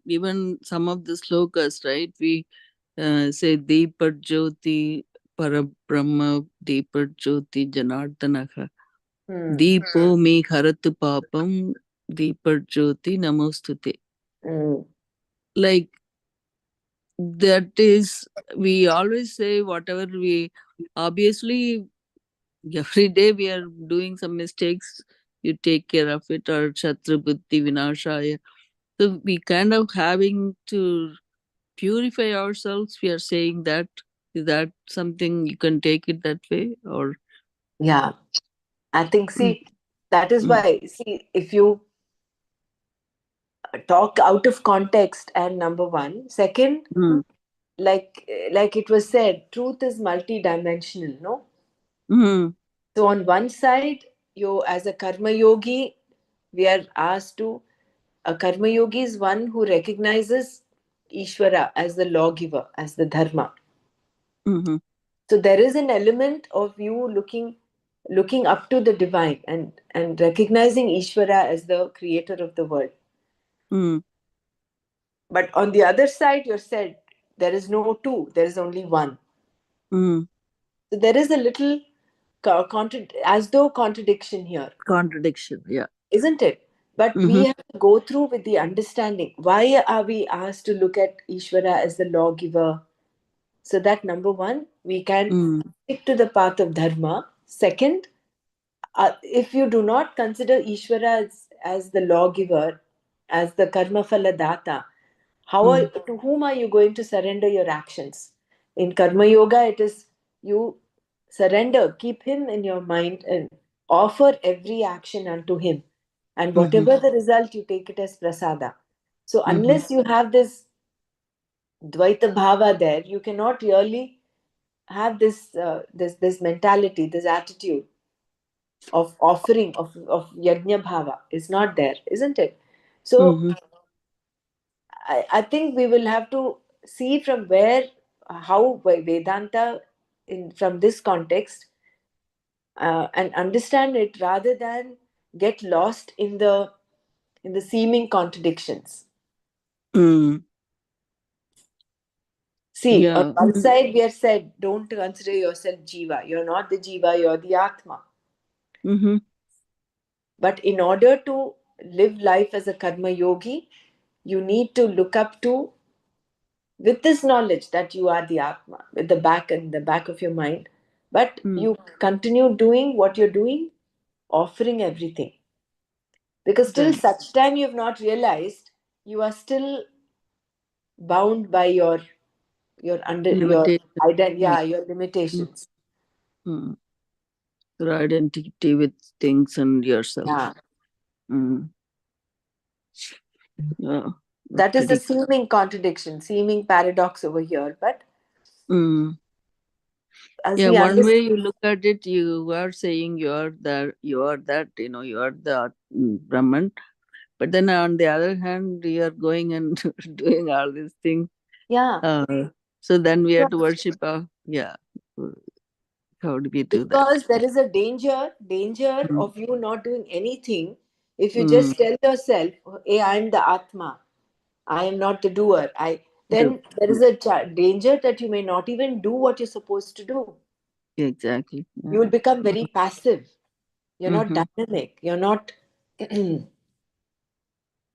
even some of the slokas, right? We say Deepat Jyoti Parabrahma Deepat Jyoti Janardanaha. Hmm. Deepo me haratu papam Deepat Jyoti namostute. Mm. Like that is, we always say whatever we, obviously every day we are doing some mistakes, you take care of it, or Shatru Buddhi Vinashaya. So we kind of having to purify ourselves. We are saying that, is that something you can take it that way, or? Yeah, I think, Mm, see, that is mm, why, see, if you talk out of context, and number one, second, mm, like it was said, truth is multidimensional, no? mm, So on one side, you as a karma yogi, we are asked to, a karma yogi is one who recognizes Ishvara as the lawgiver, as the dharma. mm, So there is an element of you looking up to the divine and recognizing Ishvara as the creator of the world. mm, But on the other side, you're said there is no two, there is only one. mm. So there is a little as though contradiction here, Contradiction, yeah. isn't it? But we Mm-hmm, have to go through with the understanding. Why are we asked to look at Ishvara as the lawgiver? So that number one, we can mm, stick to the path of dharma. Second, if you do not consider Ishvara as the lawgiver, as the karma phala data, mm, to whom are you going to surrender your actions? In karma yoga, it is you surrender, keep him in your mind, and offer every action unto him. And mm-hmm, whatever the result, you take it as prasada. So mm-hmm, unless you have this dvaita bhava there, you cannot really have this mentality, this attitude of offering of yajna bhava is not there, isn't it? So mm-hmm, I think we will have to see from where how Vedanta in from this context and understand it rather than get lost in the seeming contradictions. mm. See, on Yeah. one side we are said, don't consider yourself jiva. You're not the jiva, you're the atma. Mm-hmm, But in order to live life as a karma yogi, you need to look up to with this knowledge that you are the Atma, with the back in the back of your mind, but you continue doing what you're doing, offering everything. Because till Then such time you have not realized, you are still bound by your limitation. Mm, your mm, limitations. mm. Your identity with things and yourself. Yeah. Mm. Yeah, That is the pretty. seeming contradiction, seeming paradox over here. But Mm. as Yeah, we one way understand, you look at it, you are saying you are that, you are that, you are the Brahman. But then on the other hand, you are going and doing all these things. yeah, So then we have to because worship. Yeah. How do we do that? because there is a danger Mm. of you not doing anything if you Mm. just tell yourself, hey, I am the Atma, I am not the doer. Do. Then there Mm. is a danger that you may not even do what you're supposed to do. Exactly. You Yeah. will become very passive. You're not Mm-hmm. dynamic. You're not.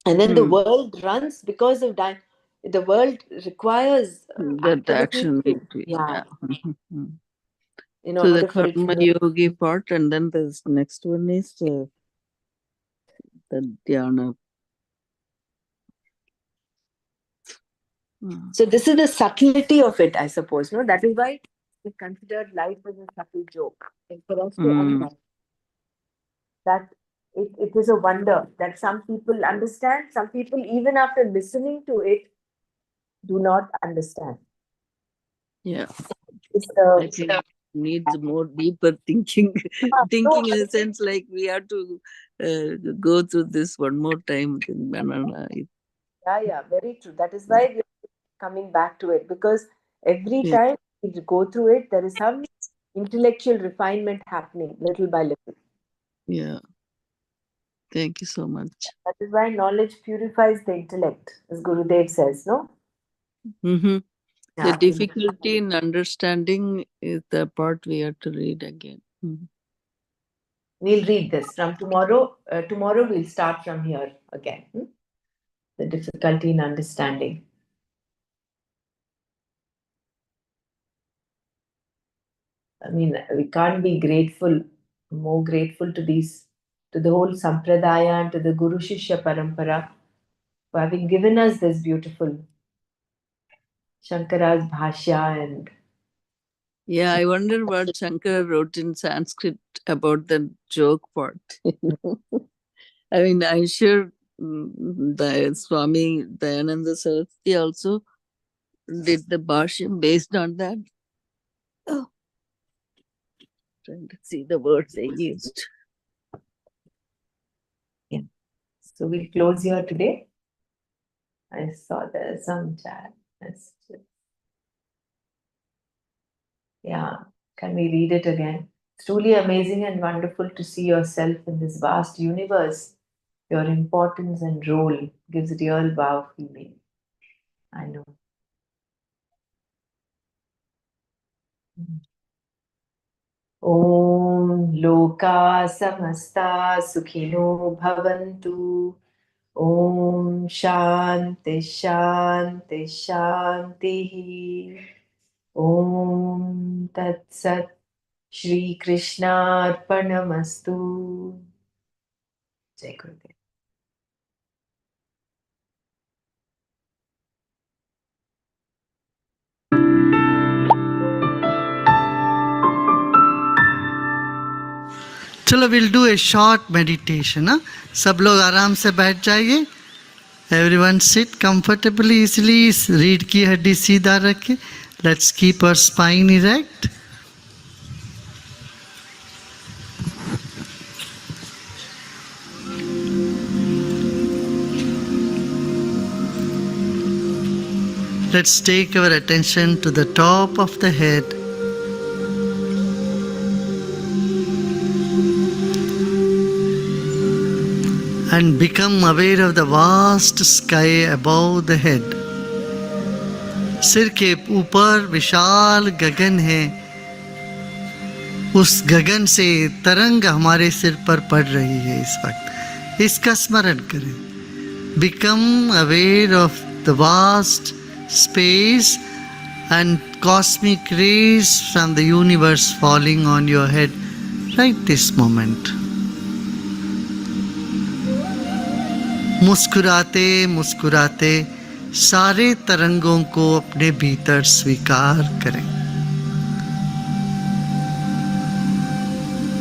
And then the Mm. world runs because of the world requires That activity action to, need to, yeah, yeah. Mm-hmm. in So the order for it to karma move. yogi part, and then this next one is the dhyana. Mm. So this is the subtlety of it, I suppose. No, that is why we considered life as a subtle joke. And for us to Mm. understand that it is a wonder that some people understand, some people even after listening to it do not understand. Yeah. It's I think needs more deeper thinking. no, Thinking in a sense like we have to go through this one more time in Manana. yeah, very true. That is why we are coming back to it, because every Yeah. time we go through it, there is some intellectual refinement happening little by little. Yeah. Thank you so much. That is why knowledge purifies the intellect, as Gurudev says, no? Mm-hmm. The Yeah. difficulty in understanding is the part we have to read again. Mhm. We'll read this from tomorrow. Tomorrow we'll start from here again. The difficulty in understanding. I mean, we can't be grateful, more grateful to to the whole Sampradaya and to the Guru Shishya Parampara for having given us this beautiful Shankara's Bhashya and Yeah, I wonder what Shankar wrote in Sanskrit about the joke part. I mean, I'm sure the Swami Dayananda Saraswati also did the Bhashyam based on that. Oh, trying to see the words they used. yeah. So we'll close here today. I saw there's some chat. Yeah, can we read it again? It's truly amazing and wonderful to see yourself in this vast universe. Your importance and role gives real wow feeling. I know. Om Loka Samasta Sukhino Bhavantu. Om Shanti Shanti Shanti. Om Tat Sat Shri Krishna Arpanamastu. Jai Gurudev. चलो will do a short meditation. हाँ, सब लोग आराम से बैठ जाइए. Everyone sit comfortably easily. रीढ़ की हड्डी सीधा रखे. Let's keep our spine erect. Let's take our attention to the top of the head. And become aware of the vast sky above the head. सिर के ऊपर विशाल गगन है. उस गगन से तरंग हमारे सिर पर पड़ रही है इस वक्त. इसका स्मरण करें. Become aware of the vast space and cosmic rays from the universe falling on your head right this moment. मुस्कुराते मुस्कुराते सारे तरंगों को अपने भीतर स्वीकार करें.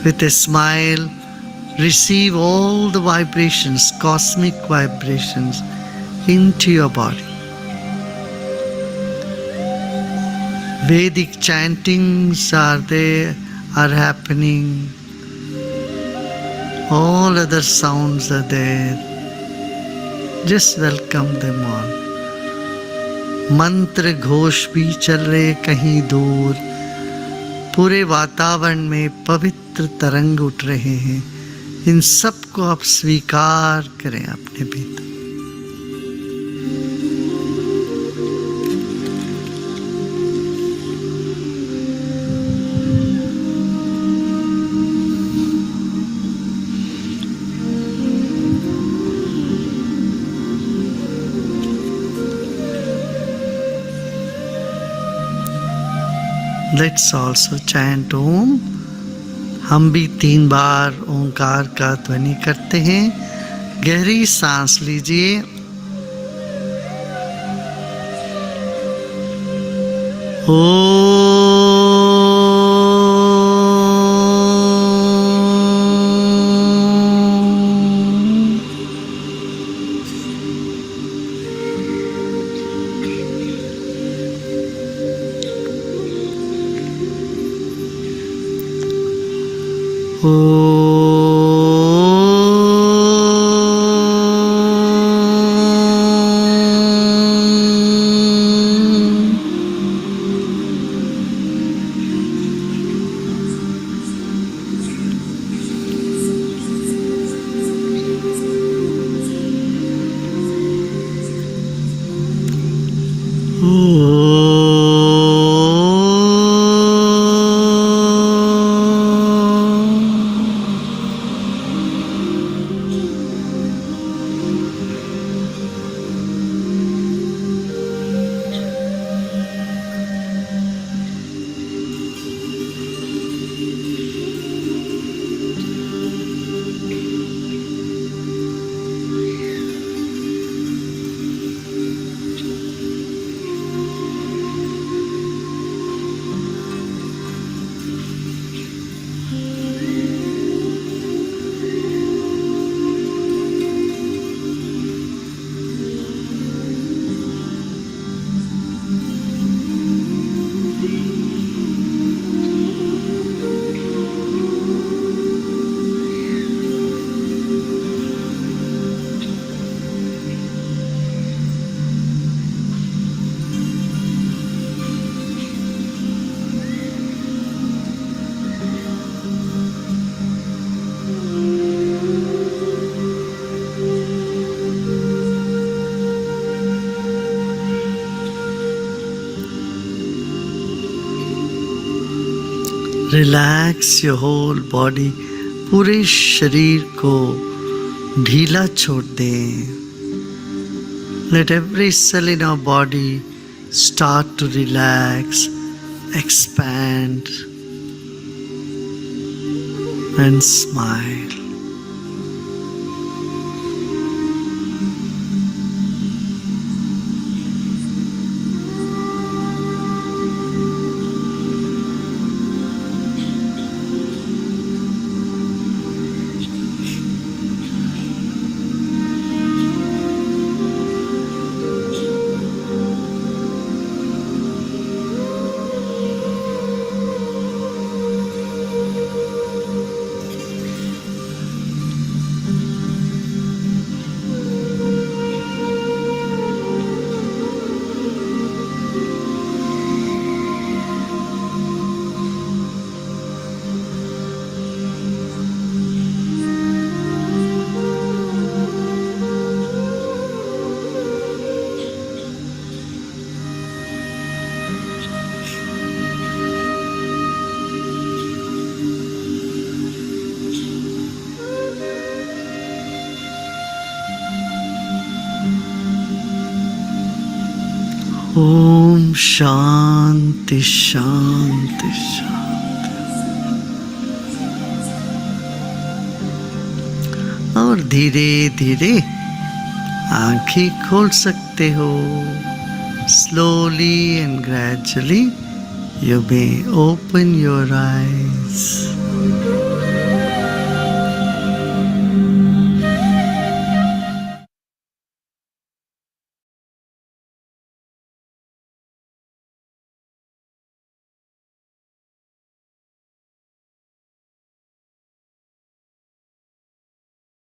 With a smile, receive all the vibrations, cosmic vibrations, into your body. Vedic chantings are there, are happening. All other sounds are there. Just welcome them all. मंत्र घोष भी चल रहे कहीं दूर. पूरे वातावरण में पवित्र तरंग उठ रहे हैं. इन सब को आप स्वीकार करें अपने भीतर. Let's also chant Om. हम भी 3 बार ओंकार का ध्वनि करते हैं. गहरी सांस लीजिए. Relax your whole body. पूरे शरीर को ढीला छोड़ दें. Let every cell in our body start to relax, expand and smile. Om shanti shanti shanti. और धीरे धीरे आंखें खोल सकते हो। Slowly and gradually you may open your eyes.